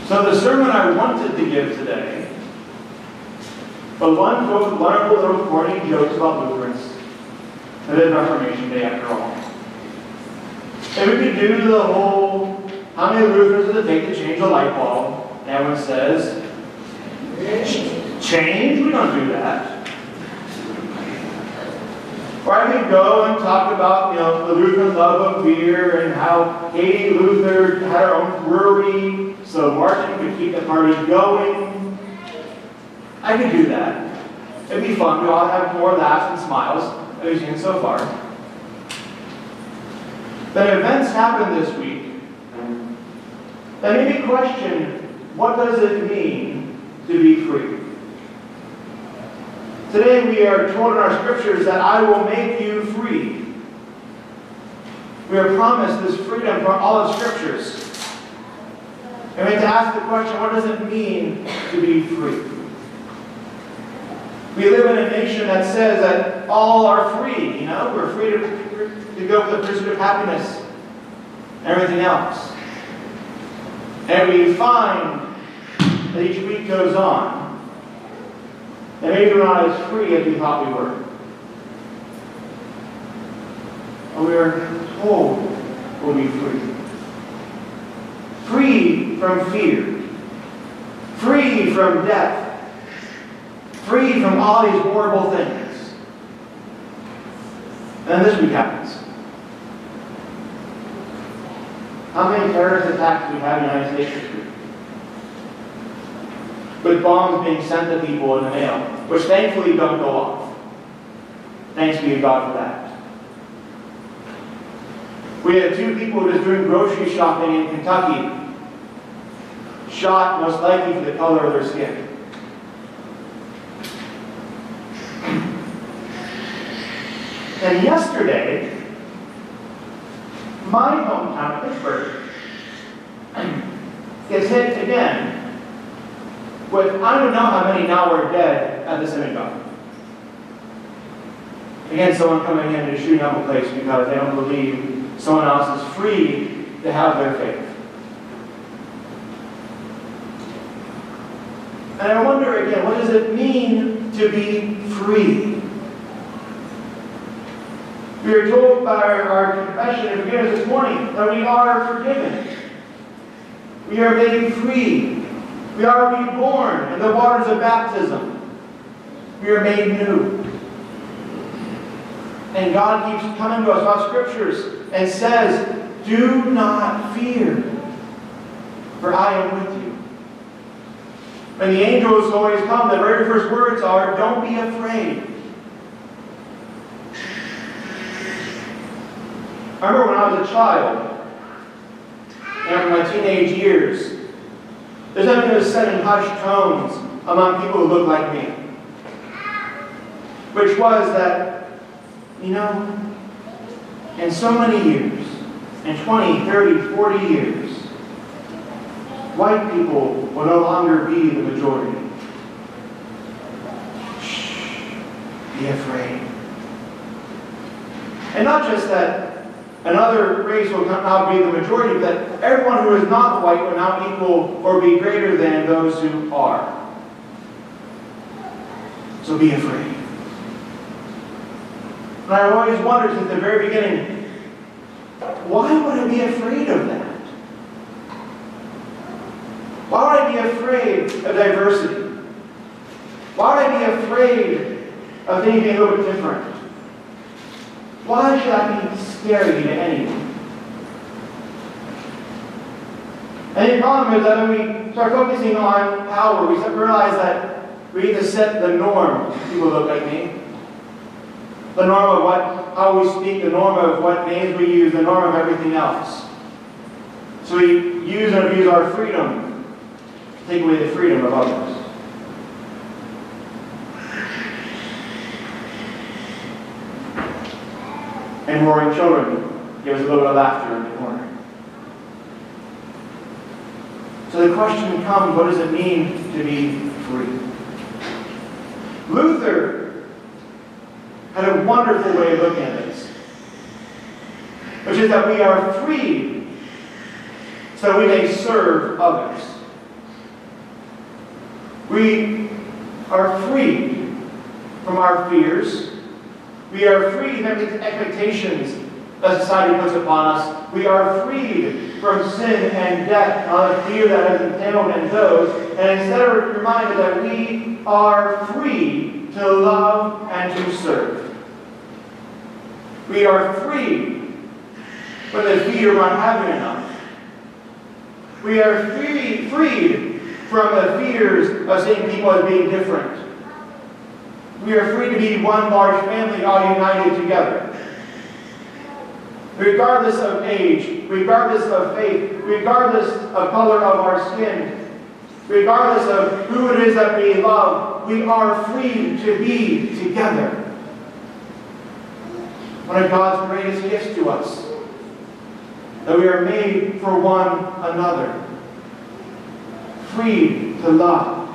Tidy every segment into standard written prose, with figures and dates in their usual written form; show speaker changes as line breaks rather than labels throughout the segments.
So the sermon I wanted to give today was one of wonderful little corny jokes about Lutherans. It is Reformation Day after all. And we could do the whole, how many Lutherans does it take to change a light bulb? And everyone says, change? We don't do that. Or I could go and talk about, the Lutheran love of beer and how Katie Luther had her own brewery so Martin could keep the party going. I could do that. It'd be fun. We all have more laughs and smiles that we've seen so far. Then events happened this week that made me question, what does it mean to be free? Today we are told in our scriptures that I will make you free. We are promised this freedom from all of scriptures. And we have to ask the question, what does it mean to be free? We live in a nation that says that all are free, We're free to go for the pursuit of happiness and everything else. And we find that each week goes on, and maybe we're not as free as we thought we were. And we are told we'll be free. Free from fear. Free from death. Free from all these horrible things. And then this week happens. How many terrorist attacks do we have in the United States this week? With bombs being sent to people in the mail, which thankfully don't go off. Thanks be to God for that. We had 2 people just doing grocery shopping in Kentucky, shot most likely for the color of their skin. And yesterday, my hometown of Pittsburgh gets hit again with, I don't know how many now are dead at the synagogue. Again, someone coming in and shooting up a place because they don't believe someone else is free to have their faith. And I wonder again, what does it mean to be free? We are told by our confession and forgiveness this morning that we are forgiven. We are made free. We are reborn in the waters of baptism. We are made new. And God keeps coming to us about scriptures and says, do not fear, for I am with you. When the angels always come, the very first words are, don't be afraid. I remember when I was a child, and in my teenage years, there's something that was said in hushed tones among people who look like me. Which was that, in so many years, in 20, 30, 40 years, white people will no longer be the majority. Shh, be afraid. And not just that another race will now be the majority, but that everyone who is not white will now equal or be greater than those who are. So be afraid. And I've always wondered since the very beginning, why would I be afraid of that? Why would I be afraid of diversity? Why would I be afraid of things being a little bit different? Why should I be scary to anyone? And the problem is that when we start focusing on power, we start to realize that we need to set the norm. People look like me. The norm of how we speak, the norm of what names we use, the norm of everything else. So we use and abuse our freedom to take away the freedom of others. And roaring children give us a little bit of laughter in the corner. So the question comes, what does it mean to be free? Luther had a wonderful way of looking at this, which is that we are free so we may serve others. We are freed from our fears. We are freed from the expectations that society puts upon us. We are freed from sin and death and all the fear that has entailed in those. And instead are reminded that we are free to love and to serve. We are free from the fear of not having enough. We are freed from the fears of seeing people as being different. We are free to be one large family, all united together. Regardless of age, regardless of faith, regardless of color of our skin, regardless of who it is that we love, we are free to be together. One of God's greatest gifts to us, that we are made for one another, free to love.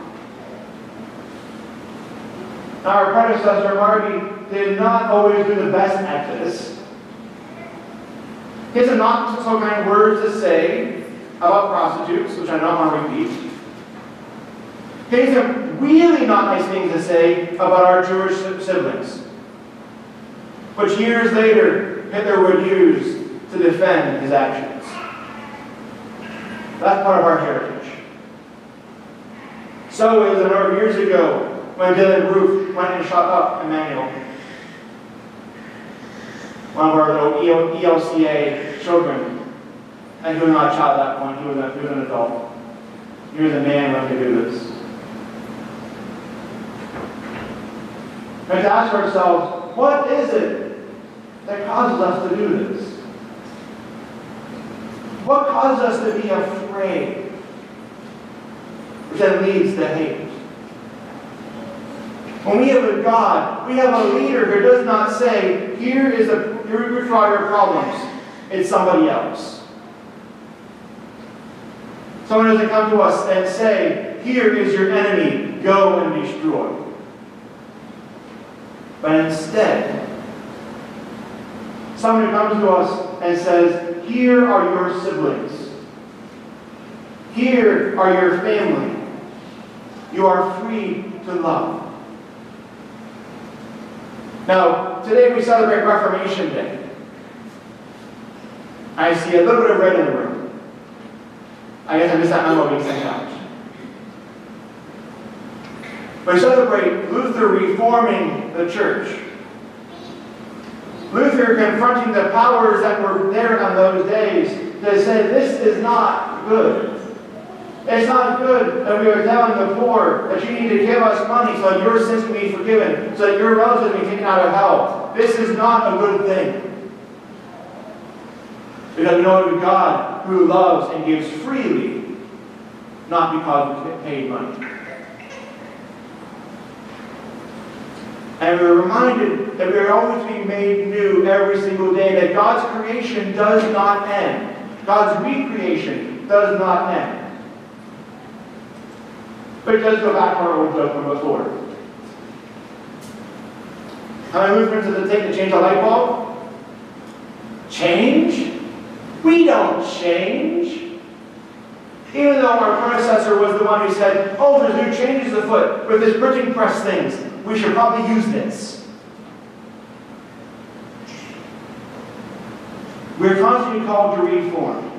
Now, our predecessor, Marty, did not always do the best at this. He has not so kind of words to say about prostitutes, which I don't want to repeat. He has some really not nice things to say about our Jewish siblings, which years later Hitler would use to defend his actions. That's part of our heritage. So it was a number of years ago when Dylan Roof went and shot up Emmanuel, one of our little ELCA children. And he was not a child at that point, he was an adult. He was a man when to do this. We have to ask ourselves, what is it that causes us to do this? What causes us to be afraid? Which then leads to hate. When we have a God, we have a leader who does not say, here are your problems. It's somebody else. Someone doesn't come to us and say, here is your enemy, go and destroy. But instead, someone comes to us and says, here are your siblings. Here are your family. You are free to love. Now, today we celebrate Reformation Day. I see a little bit of red in the room. I guess I missed that memo being sent out. We celebrate Luther reforming the church. Luther confronting the powers that were there on those days to say, this is not good. It's not good that we are telling the poor that you need to give us money so that your sins can be forgiven, so that your relatives can be taken out of hell. This is not a good thing. Because we know a God who loves and gives freely, not because we paid money. And we're reminded that we are always being made new every single day, that God's creation does not end. God's recreation does not end. But it does go back to our old joke from before. How many Lutherans does it take to change a light bulb? Change? We don't change. Even though our predecessor was the one who said, oh, there's new changes afoot with this printing press things. We should probably use this. We're constantly called to reform,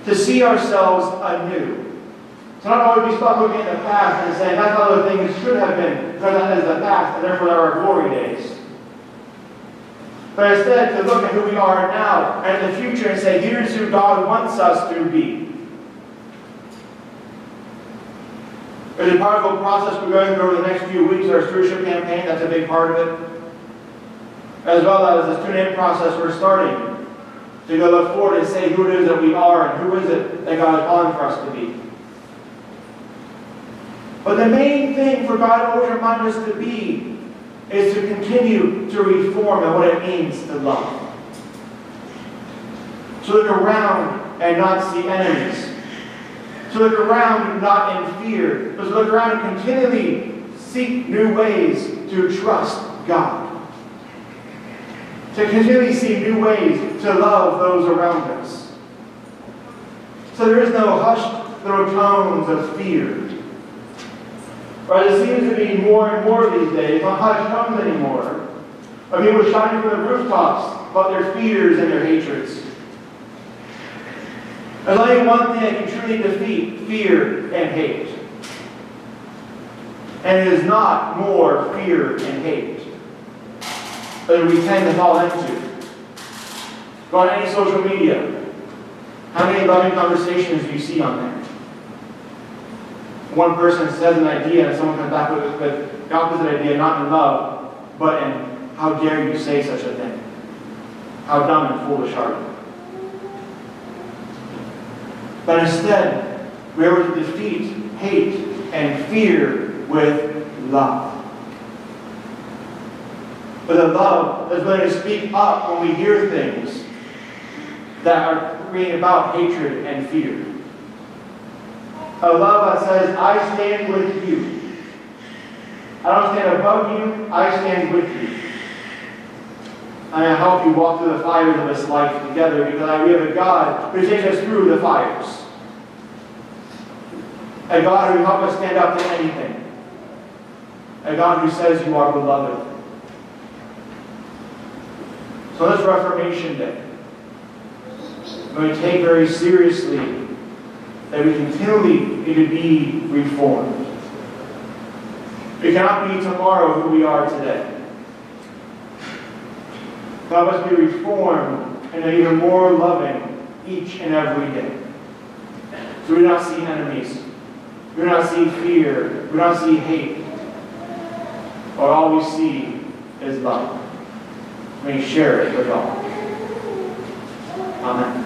to see ourselves anew. So not always be stuck looking at the past and saying that's how the things should have been, because that is the past, and therefore there are glory days. But instead to look at who we are now and the future and say, here's who God wants us to be. There's a powerful process we're going through over the next few weeks, our stewardship campaign, that's a big part of it. As well as the tune-in process we're starting to go look forward and say who it is that we are and who is it that God is calling for us to be. But the main thing for God to always remind us to be is to continue to reform and what it means to love. To look around and not see enemies. To look around and not in fear. But to look around and continually seek new ways to trust God. To continually see new ways to love those around us. So there is no hushed little tones of fear. Or as it seems to be more and more these days, not how it comes anymore. Or people shouting from the rooftops about their fears and their hatreds. There's only one thing that can truly defeat fear and hate. And it is not more fear and hate that we tend to fall into. Go on any social media. How many loving conversations do you see on there? One person says an idea and someone comes back with the opposite idea, not in love, but in how dare you say such a thing? How dumb and foolish are you? But instead, we are able to defeat hate and fear with love. With a love that's willing to speak up when we hear things that are bringing about hatred and fear. A love that says, I stand with you. I don't stand above you, I stand with you. I'm going to help you walk through the fires of this life together because we have a God who takes us through the fires. A God who will help us stand up to anything. A God who says you are beloved. So this Reformation Day, we're going to take very seriously that we continually need to be reformed. We cannot be tomorrow who we are today. God must be reformed and even more loving each and every day. So we do not see enemies. We do not see fear. We do not see hate. But all we see is love. May share it with all. Amen.